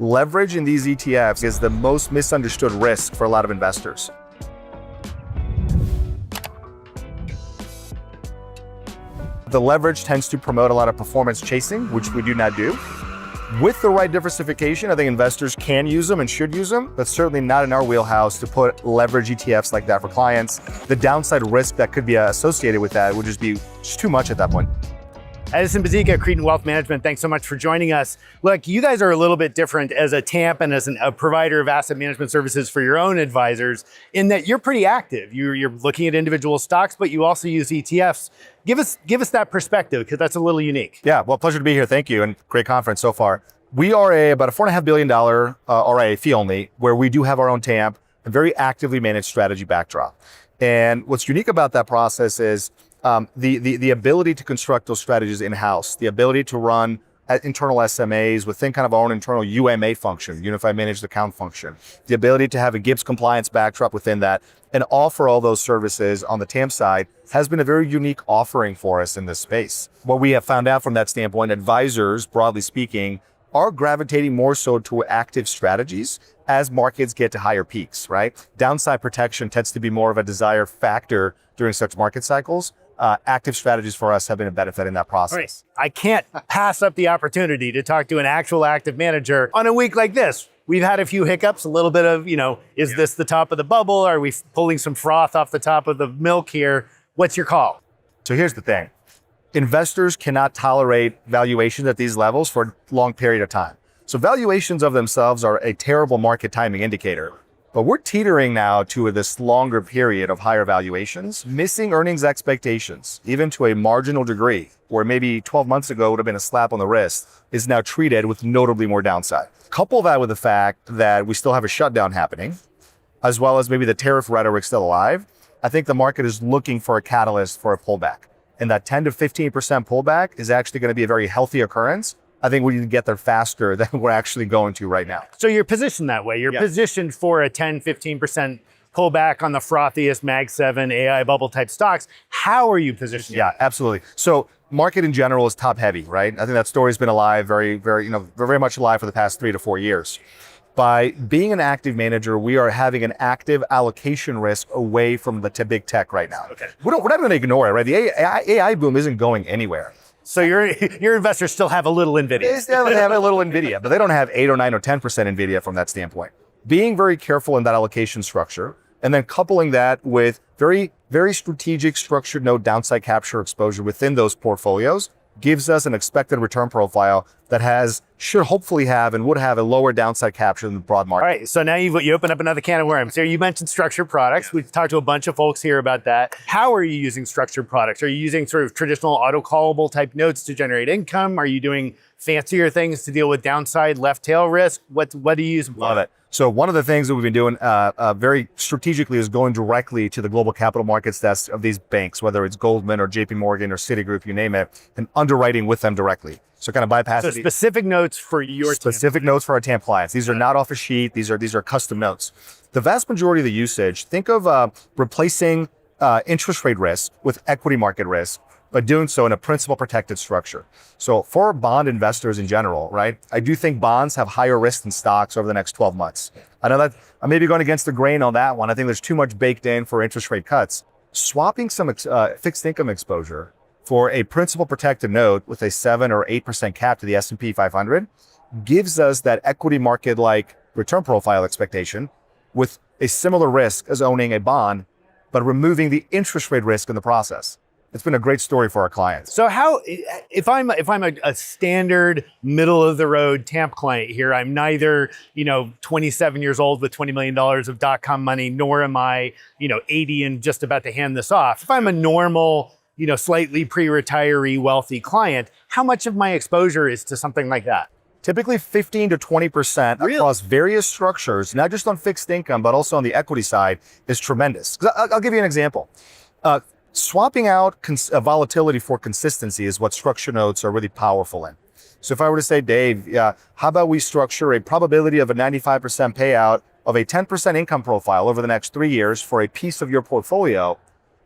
Leverage in these ETFs is the most misunderstood risk for a lot of investors. The leverage tends to promote a lot of performance chasing, which we do not do. With the right diversification, I think investors can use them and should use them, but certainly not in our wheelhouse to put leverage ETFs like that for clients. The downside risk that could be associated with that would just be too much at that point. Edison Byzyka, Credent Wealth Management, thanks so much for joining us. Look, you guys are a little bit different as a TAMP and as a provider of asset management services for your own advisors in that you're pretty active. You're looking at individual stocks, but you also use ETFs. Give us that perspective, because that's a little unique. Yeah, well, pleasure to be here. Thank you, and great conference so far. We are about a $4.5 billion RIA fee only, where we do have our own TAMP, a very actively managed strategy backdrop. And what's unique about that process is the ability to construct those strategies in-house, the ability to run internal SMAs within kind of our own internal UMA function, Unified Managed Account function, the ability to have a GIPS compliance backdrop within that, and offer all those services on the TAMP side has been a very unique offering for us in this space. What we have found out from that standpoint, advisors, broadly speaking, are gravitating more so to active strategies as markets get to higher peaks, right? Downside protection tends to be more of a desire factor during such market cycles. Active strategies for us have been a benefit in that process. Right. I can't pass up the opportunity to talk to an actual active manager on a week like this. We've had a few hiccups, a little bit of, is this the top of the bubble? Are we pulling some froth off the top of the milk here? What's your call? So here's the thing. Investors cannot tolerate valuations at these levels for a long period of time. So valuations of themselves are a terrible market timing indicator. But we're teetering now to this longer period of higher valuations, missing earnings expectations, even to a marginal degree, where maybe 12 months ago would have been a slap on the wrist, is now treated with notably more downside. Couple that with the fact that we still have a shutdown happening, as well as maybe the tariff rhetoric still alive. I think the market is looking for a catalyst for a pullback. And that 10 to 15% pullback is actually going to be a very healthy occurrence. I think we need to get there faster than we're actually going to right now. So you're positioned that way. You're positioned for a 10, 15% pullback on the frothiest Mag 7 AI bubble type stocks. How are you positioned? Yeah, absolutely. So market in general is top heavy, right? I think that story's been alive, very much alive for the past 3 to 4 years. By being an active manager, we are having an active allocation risk away from the big tech right now. Okay. We're not going to ignore it, right? The AI boom isn't going anywhere. So your investors still have a little NVIDIA. They still have a little NVIDIA, but they don't have 8 or 9 or 10% NVIDIA from that standpoint. Being very careful in that allocation structure, and then coupling that with very, very strategic structured no downside capture exposure within those portfolios gives us an expected return profile that should hopefully have and would have a lower downside capture than the broad market. All right, so now you open up another can of worms. Here you mentioned structured products. We've talked to a bunch of folks here about that. How are you using structured products? Are you using sort of traditional auto-callable type notes to generate income? Are you doing fancier things to deal with downside left tail risk? What do you use? Love it. So one of the things that we've been doing very strategically is going directly to the global capital markets desks of these banks, whether it's Goldman or JP Morgan or Citigroup, you name it, and underwriting with them directly. So kind of bypassing. So specific notes for your specific notes for our TAMP clients. These are not off a sheet. These are custom notes. The vast majority of the usage, think of replacing interest rate risk with equity market risk, but doing so in a principal protected structure. So for bond investors in general, right, I do think bonds have higher risk than stocks over the next 12 months. I know that I may be going against the grain on that one. I think there's too much baked in for interest rate cuts. Swapping some fixed income exposure for a principal protected note with a 7 or 8% cap to the S&P 500 gives us that equity market-like return profile expectation with a similar risk as owning a bond, but removing the interest rate risk in the process. It's been a great story for our clients. So how, if I'm a standard middle of the road TAMP client here, I'm neither, 27 years old with $20 million of .com money, nor am I, 80 and just about to hand this off. If I'm a normal, slightly pre-retiree wealthy client, how much of my exposure is to something like that? Typically 15 to 20% across various structures, not just on fixed income, but also on the equity side is tremendous. I'll give you an example. Swapping out volatility for consistency is what structure notes are really powerful in. So if I were to say, Dave, how about we structure a probability of a 95% payout of a 10% income profile over the next 3 years for a piece of your portfolio,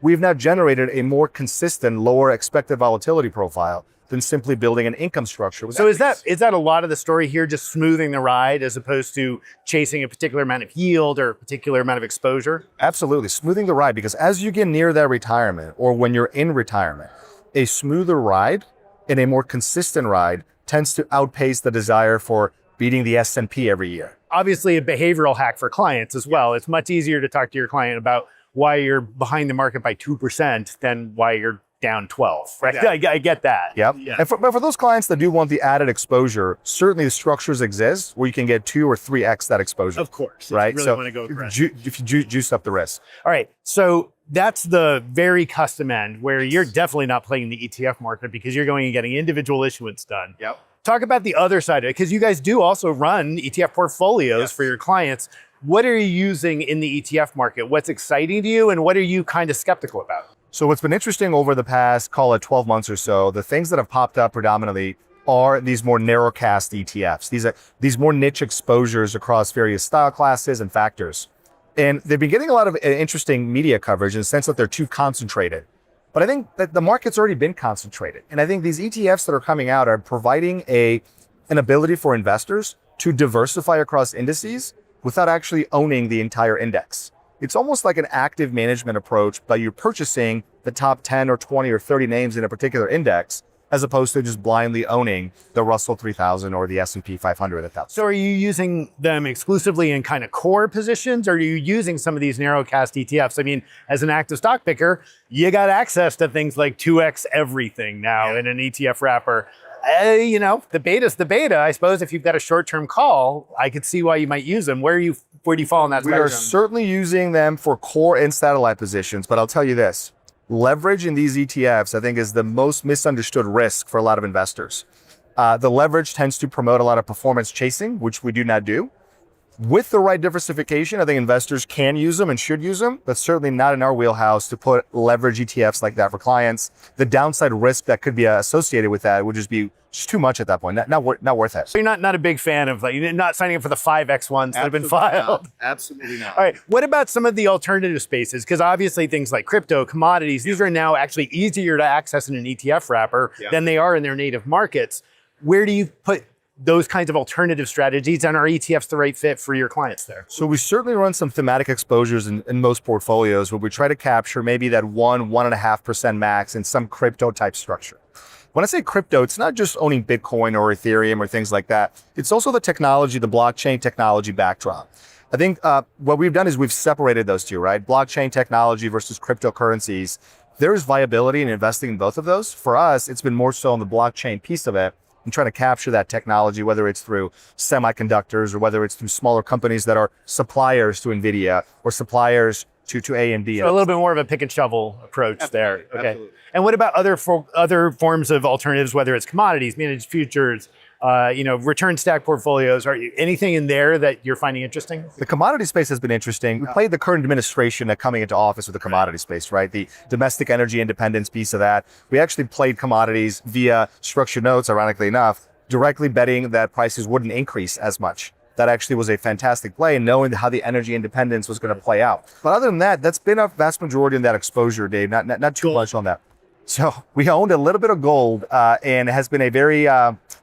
we've now generated a more consistent, lower expected volatility profile than simply building an income structure. So is that a lot of the story here, just smoothing the ride as opposed to chasing a particular amount of yield or a particular amount of exposure? Absolutely, smoothing the ride, because as you get near that retirement or when you're in retirement, a smoother ride and a more consistent ride tends to outpace the desire for beating the S&P every year. Obviously a behavioral hack for clients as well. It's much easier to talk to your client about why you're behind the market by 2% than why you're down 12, right? Exactly. I get that. Yep. Yeah. But for those clients that do want the added exposure, certainly the structures exist where you can get 2 or 3x that exposure. Of course. Right. If you really want to go aggressive. If you juice up the risk. All right. So that's the very custom end where you're definitely not playing the ETF market because you're going and getting individual issuance done. Yep. Talk about the other side of it, because you guys do also run ETF portfolios for your clients. What are you using in the ETF market? What's exciting to you and what are you kind of skeptical about? So what's been interesting over the past, call it 12 months or so, the things that have popped up predominantly are these more narrow cast ETFs. These more niche exposures across various style classes and factors. And they've been getting a lot of interesting media coverage in the sense that they're too concentrated. But I think that the market's already been concentrated. And I think these ETFs that are coming out are providing an ability for investors to diversify across indices without actually owning the entire index. It's almost like an active management approach, but you're purchasing the top 10 or 20 or 30 names in a particular index, as opposed to just blindly owning the Russell 3000 or the S&P 500 at that. So are you using them exclusively in kind of core positions? Or are you using some of these narrow cast ETFs? I mean, as an active stock picker, you got access to things like 2x everything now in an ETF wrapper. The beta's the beta. I suppose if you've got a short-term call, I could see why you might use them. Where do you fall in that We spectrum? are certainly using them for core and satellite positions, but I'll tell you this, leverage in these ETFs, I think, is the most misunderstood risk for a lot of investors. The leverage tends to promote a lot of performance chasing, which we do not do. With the right diversification, I think investors can use them and should use them, but certainly not in our wheelhouse to put leverage ETFs like that for clients. The downside risk that could be associated with that would just be too much at that point, not worth it. So you're not a big fan of, you're not signing up for the 5X ones that have been filed. Absolutely not. All right, what about some of the alternative spaces? Because obviously things like crypto, commodities, these are now actually easier to access in an ETF wrapper than they are in their native markets. Where do you put those kinds of alternative strategies, and are ETFs the right fit for your clients there? So we certainly run some thematic exposures in most portfolios where we try to capture maybe that 1.5% max in some crypto type structure. When I say crypto, it's not just owning Bitcoin or Ethereum or things like that. It's also the technology, the blockchain technology backdrop. I think what we've done is we've separated those two, right? Blockchain technology versus cryptocurrencies. There is viability in investing in both of those. For us, it's been more so on the blockchain piece of it and trying to capture that technology, whether it's through semiconductors or whether it's through smaller companies that are suppliers to NVIDIA or suppliers to AMD. So a little bit more of a pick and shovel approach there. Okay. Absolutely. And what about other forms of alternatives, whether it's commodities, managed futures, return stack portfolios? Anything in there that you're finding interesting? The commodity space has been interesting. We played the current administration coming into office with the commodity space, right? The domestic energy independence piece of that. We actually played commodities via structured notes, ironically enough, directly betting that prices wouldn't increase as much. That actually was a fantastic play, knowing how the energy independence was going to play out. But other than that, that's been a vast majority in that exposure, Dave, not too much on that. So we owned a little bit of gold and it has been a very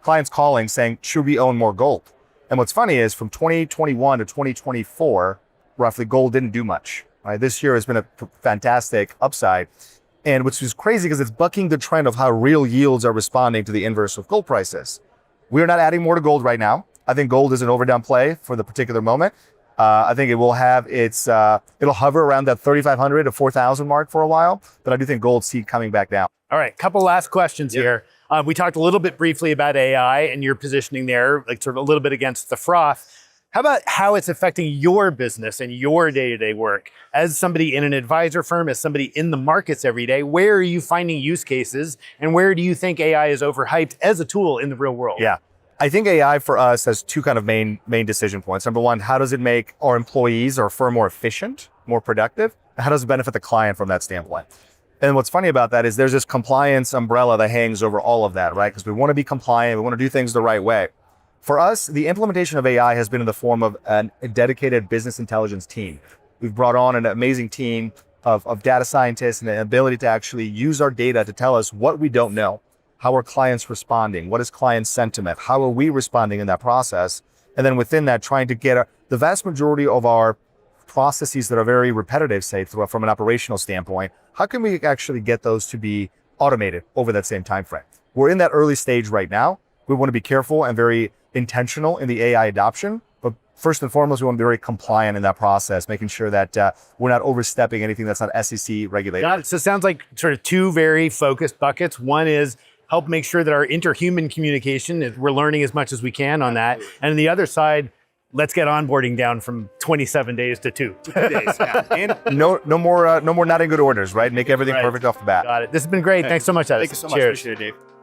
clients calling saying, should we own more gold? And what's funny is from 2021 to 2024, roughly gold didn't do much. Right? This year has been a fantastic upside. And which is crazy because it's bucking the trend of how real yields are responding to the inverse of gold prices. We're not adding more to gold right now. I think gold is an overdone play for the particular moment. I think it will have it'll hover around that 3,500 to 4,000 mark for a while, but I do think gold's coming back down. All right, couple last questions here. We talked a little bit briefly about AI and your positioning there, like sort of a little bit against the froth. How about how it's affecting your business and your day-to-day work? As somebody in an advisor firm, as somebody in the markets every day, where are you finding use cases and where do you think AI is overhyped as a tool in the real world? Yeah. I think AI for us has two kind of main decision points. Number one, how does it make our employees or firm more efficient, more productive? How does it benefit the client from that standpoint? And what's funny about that is there's this compliance umbrella that hangs over all of that, right? Because we want to be compliant, we want to do things the right way. For us, the implementation of AI has been in the form of a dedicated business intelligence team. We've brought on an amazing team of data scientists and the ability to actually use our data to tell us what we don't know. How are clients responding? What is client sentiment? How are we responding in that process? And then within that, trying to get the vast majority of our processes that are very repetitive, say from an operational standpoint, how can we actually get those to be automated over that same time frame? We're in that early stage right now. We want to be careful and very intentional in the AI adoption, but first and foremost, we want to be very compliant in that process, making sure that we're not overstepping anything that's not SEC regulated. Got it. So it sounds like sort of two very focused buckets. One is help make sure that our interhuman communication, we're learning as much as we can on that. And on the other side, let's get onboarding down from 27 days to 2 days. Yeah. And no more not in good orders, right? Make everything perfect off the bat. Got it. This has been great. Thanks so much, Edison. Thank you so much. Cheers. Appreciate it, Dave.